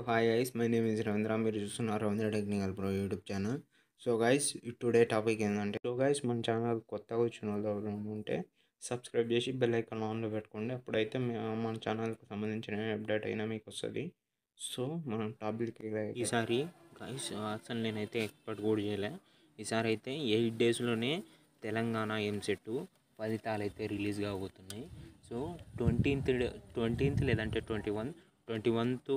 Hi guys, my name is Ravindra. మీరు చూస్తున్నారు Ravindra technical pro YouTube channel. So guys today topic ఏంటంటే మన channel కొత్తగా వచ్చిన వాళ్ళు ఎవరైనా ఉంటే సబ్స్క్రైబ్ చేసి బెల్ ఐకాన్ ఆన్లో పెట్టుకోండి. అప్పుడైతే మన ఛానల్కి సంబంధించిన అప్డేట్ అయినా మీకు వస్తుంది. సో మనం టాపిక్ ఈసారి గైస్ అసలు నేనైతే ఎక్స్పెక్ట్ కూడా చేయలే. ఈసారి అయితే 8 డేస్లోనే తెలంగాణ ఎంసెట్ ఫలితాలు అయితే రిలీజ్ కాబోతున్నాయి. సో 20th లేదంటే 21th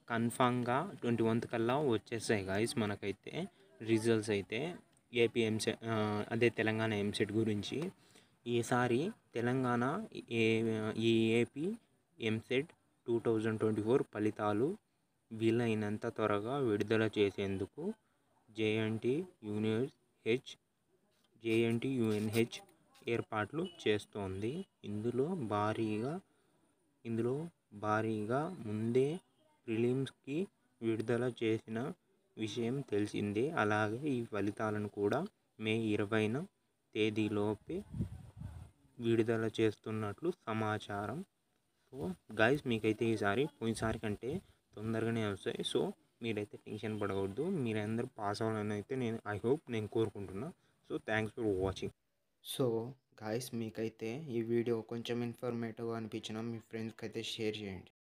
కన్ఫామ్గా 21th కల్లా వచ్చేస్తాయి గాయస్. మనకైతే రిజల్ట్స్ అయితే ఏపీ ఎంసెట్ అదే తెలంగాణ ఎంసెట్ గురించి ఈసారి తెలంగాణ ఈ ఏపీ ఎంసెట్ 2024 ఫలితాలు వీలైనంత త్వరగా విడుదల చేసేందుకు జేఎన్టీ యుఎన్హెచ్ ఏర్పాట్లు చేస్తోంది. ఇందులో భారీగా ముందే ప్రిలిమ్స్కి విడుదల చేసిన విషయం తెలిసిందే. అలాగే ఈ ఫలితాలను కూడా మే 20న తేదీలోపే విడుదల చేస్తున్నట్లు సమాచారం. సో గైస్ మీకైతే పోయినసారి కంటే తొందరగానే వస్తాయి. సో మీరైతే టెన్షన్ పడవద్దు. మీరందరూ పాస్ అవ్వాలని అయితే నేను కోరుకుంటున్నా. So thanks for watching. So guys మీకైతే ఈ వీడియో కొంచెం ఇన్ఫర్మేటివ్గా అనిపించిన మీ ఫ్రెండ్స్కి అయితే షేర్ చేయండి.